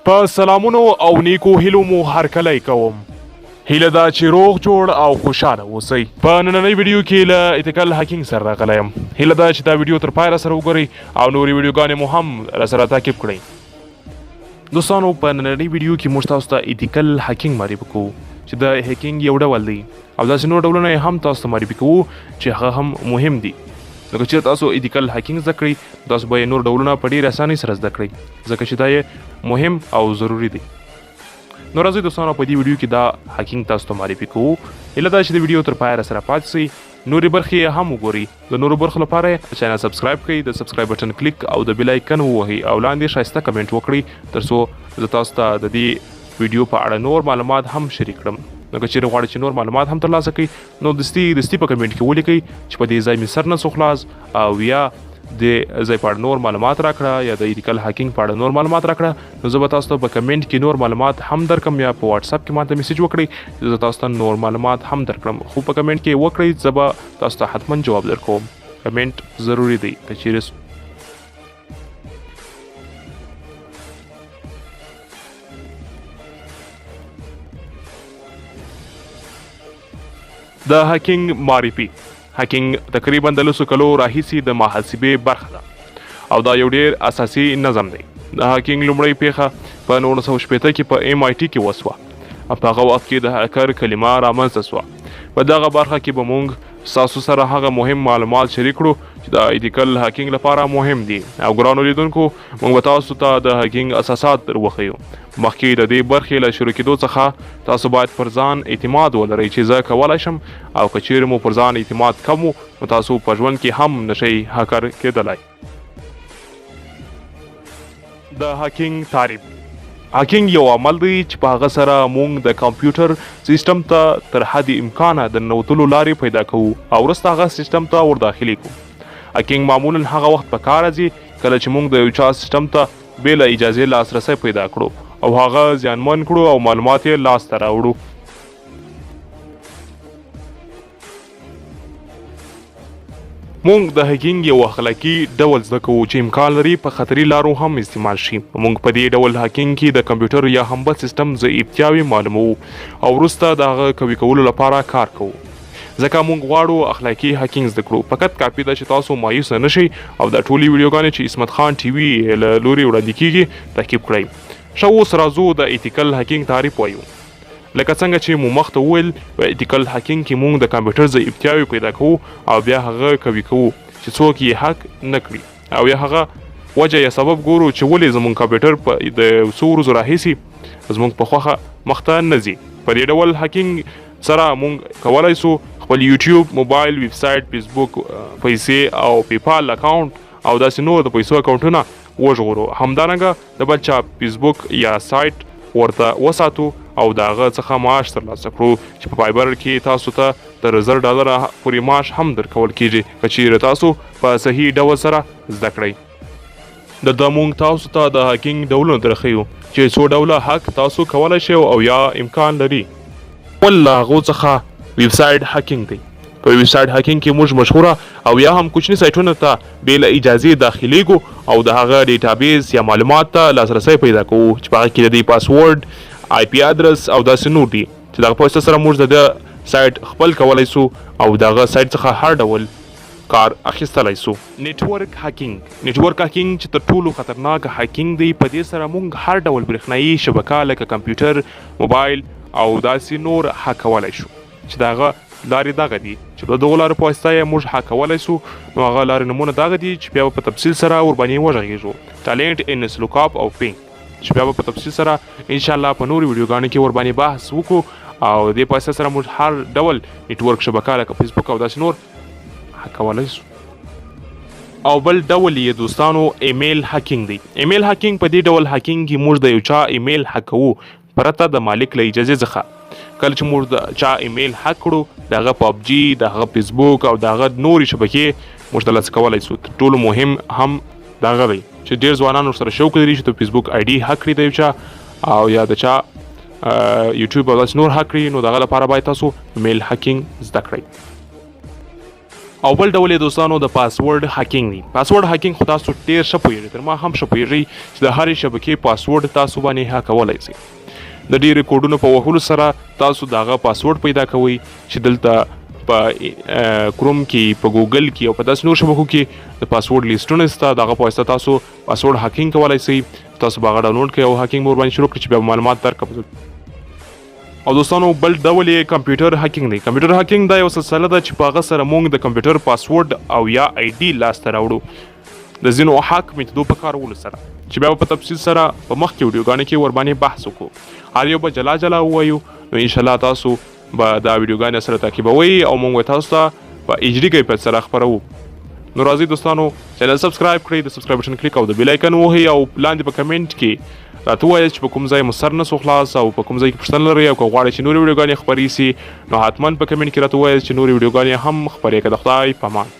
په سلامونو او نیکو هیلو مو هرکلی کوم. هیله ده چې روغ جوړ او خوشاله اوسئ. په نننۍ ویډیو کې له ایتیکل هاکینګ سره راغلی یم. هیله ده چې دا ویډیو تر پایه راسره وګورئ او نورې ویډیوګانې مو هم راسره تعقیب کړئ. دوستانو په نننۍ ویډیو کې موږ تاسو ته ایتیکل هاکینګ معرفي کوو چې د هیکینګ یو ډول دی او داسې نور ډولونه یې هم تاسو ته معرفي کوو چې هغه هم مهم دي. لکه چې تاسو ایتیکل هاکینګ زده کړئ تاسو به یې نور ډولونه په ډېرې اسانۍ سره زده کړئ ځکه چې دا یې مهم او ضروري دی. نو راځئ دوستانو په دې ویډیو کې دا هاکینګ تاسو ته معرفي کوو. هیله ده چې د ویډیو تر پایه راسره پاتې سئ، نورې برخې یې هم وګورئ. د نورو برخو لپاره یې چینل سبسکرایب کړئ، د سبسکرایب بټن کلیک او د بیل آیکن ووهئ او لاندې ښایسته کمنټ وکړئ تر څو زه تاسو ته د دې ویډیو په اړه نور معلومات هم شریک کړم. نو که چیرې غواړئ چې نور معلومات هم ترلاسه کړئ نو دستي په کمنټ کې ولیکئ چې په دې ځای مې سر نه سو خلاص او یا د ځای په اړه نور معلومات راکړه یا د ایتیکل هاکینګ په اړه نور معلومات راکړه. نو زه به تاسو ته په کمنټ کې نور معلومات هم درکړم یا په واتساپ کې ماته میسیج وکړئ چې زه تاسو ته نور معلومات هم درکړم. خو په کمنټ کې وکړئ، زه به تاسو ته حتما جواب درکوم. کمنټ ضروري دی که چیرې د هاکینګ معرفي. هاکینګ تقریبا د 10 کلو راهیسې د محاسبې برخه ده او دا یو ډیر اساسي نظم دی. د هاکینګ لومړۍ پیښه په 1960 کې په MIT کې وسوه او په هغه وخت کې د هاکر کلمه رامنځته سوه. په دغه برخه کې به موږ ستاسو سره هغه مهم معلومات شریک کړو چې د ایتیکل هاکینګ لپاره مهم دي او ګرانو لیدونکو موږ به تاسو ته د هاکینګ اساسات در وښیو. مخکې د دې برخې له شروع کېدو څخه تاسو باید پر ځان اعتماد ولرئ چې زه کولی شم او که چیرې مو پر ځان اعتماد کم نو تاسو په ژوند کې هم نشئ هاکر کېدلی. د هاکینګ تعریف. هاکینګ یو عمل دی چې په هغه سره موږ د کمپیوټر سیستم ته تر حد امکانه د ننوتلو لارې پیدا کوو او وروسته هغه سیستم ته ورداخلي کوو. هاکینګ معمولا هغه وخت په کار راځي کله چې موږ د یو چا سیستم ته بې له اجازې لاسرسی پیدا کړو او هغه زیانمن کړو او معلومات یې لاسته راوړو. موږ د هاکینګ یو اخلاقي ډول زده کوو چې امکان لري په خطري لارو هم استعمال شي. موږ په دې ډول هاکینګ کې د کمپیوټر یا هم بل سیستم ضعیفتیاوې معلوموو او وروسته د هغه قوي کولو لپاره کار کوو. ځکه موږ غواړو اخلاقي هاکینګ زده کړو. فقط کافي ده چې تاسو مایوسه نشئ او د ټولې ویډیوګانې چې اسمت خان TV له لوري وړاندې کیږي تعقیب کړئ. ښه اوس راځو د ایتیکل هاکینګ تعریف وایو. لکه څنګه چې مو مخته وویل په ایتیکل هاکینګ کې موږ د کمپیوټر ضعیفتیاوې پیدا کوو او بیا هغه قوي کوو چې څوک یې حق نه کړي او یا هغه وجه یا سبب ګورو چې ولې زموږ کمپیوټر په د څو ورځو راهیسې زموږ په خوښه مخته نه ځي. په دې ډول هاکینګ سره موږ کولی سو خپل یوټیوب، موبایل، ویب سایټ، فیسبوک، پیسې او پیپال اکاونټ او داسې نور د پیسو اکاونټونه وژغورو. همدارنګه د بل چا فیسبوک یا سایټ ورته وساتو او د هغه څخه معاش ترلاسه کړو چې په فایبر کې تاسو ته تر $1000 پورې معاش هم درکول کیږي که چیرې تاسو په صحیح ډول سره زده کړئ. دلته موږ تاسو ته د هاکینګ ډولونه درښیو چې څو ډوله حق تاسو کولی شئ او یا امکان لري. اول له هغو څخه ویب سایټ هاکینګ دی. په ویب سایټ هاکینګ کې موږ مشهوره او یا هم کوچني سایټونو ته بې له اجازې داخلیږو او د هغه ډیټابیس یا معلومات ته لاسرسی پیدا کوو چې په هغه کې د دې پاسورډ، IP ادرس او داسې نور دي چې دغه په واسطه سره موږ د سایټ خپل کولی سو او دغه سایټ څخه هر ډول کار اخیستلی سو. نیټورک هاکینګ. نیټورک هاکینګ چې تر ټولو خطرناک هاکینګ دی. په دې سره موږ هر ډول برېښنایي شبکه لکه کمپیوټر، موبایل او داسې نور هک کولی شو چې دغه لارې دغه دي چې د دغو لارو په واسطه یې موږ هک کولی سو. نو هغه لارې نومونه دغه دي چې بیا به په تفصیل سره ورباندې وغږیږو. ټالنټ، NS لوکاپ او پینګ چې بیا به په تفصیل سره انشاءالله په نورو ویډیوګانو کې ورباندې بحث وکړو او دې په واسطه سره موږ هر ډول نیټورک شبکه لکه فیسبوک او داسې نور هک کولی سو. او بل ډول یې دوستانو ایمیل هاکینګ دی. ایمیل هاکینګ په دې ډول هاکینګ کې موږ د یو چا ایمیل هک کوو پرته د مالک له اجازې څخه. کله چې موږ د چا ایمیل هک کړو د هغه PUBG، د هغه فیسبوک او د هغه نورې شبکې موږ ترلاسه کولی سو. تر ټولو مهم هم دغه دی چې ډېر ځوانان ورسره شوق لري چې د فیسبوک ID هک کړي د یو چا او یا د چا یوټیوب او داسې نور هک کړي. نو د هغه لپاره باید تاسو ایمیل هاکینګ زده کړئ. او بل ډول یې دوستانو د پاسورډ هاکینګ دی. پاسورډ هاکینګ خو تاسو ډېر ښه پوهېږئ، تر ما هم ښه پوهېږئ چې د هرې شبکې پاسورډ تاسو باندې هاکولی شئ. د ډېرې کوډونو په وهلو سره تاسو د هغه پاسورډ پیدا کوئ چې دلته په کروم کې، په ګوګل کې او په داسې نور شبکو کې د پاسورډ لیسټونه شته. د هغه په واسطه تاسو پاسورډ هاکینګ کولی شئ. تاسو به هغه ډاونلوډ کړئ او هاکینګ به ورباندې شروع کړئ چې بیا معلومات درکړم. او دوستانو بل ډول یې کمپیوټر هاکینګ دی. کمپیوټر هاکینګ دا یو سلسله ده چې په هغه سره موږ د کمپیوټر پاسورډ او یا آی ډي لاسته راوړو د ځینو هاک میتودو په کارولو سره، چې بیا په تفصیل سره په مخکې ویډیوګانو کې ورباندې بحث وکړو. هر یو به جلا جلا ووایو، نو انشاءالله تاسو به دا ویډیوګانې سره تعقیبوئ او موږ تاسو ته په ایچ ډي کیفیت سره خپروو. نو راځئ دوستانو چینل سبسکرایب کړئ، د سبسکرایب بټن کلیک او د بیل آیکن ووهئ او لاندې په کمنټ کې راته ووایئ چې په کوم ځای مو سر نه سو خلاص او په کوم ځای کې پوښتنه لرئ، او که غواړئ چې نورې ویډیوګانې خپرې سي نو حتما په کمنټ کې راته ووایئ چې نورې ویډیوګانې هم خپرې کړه. د خدای په امان.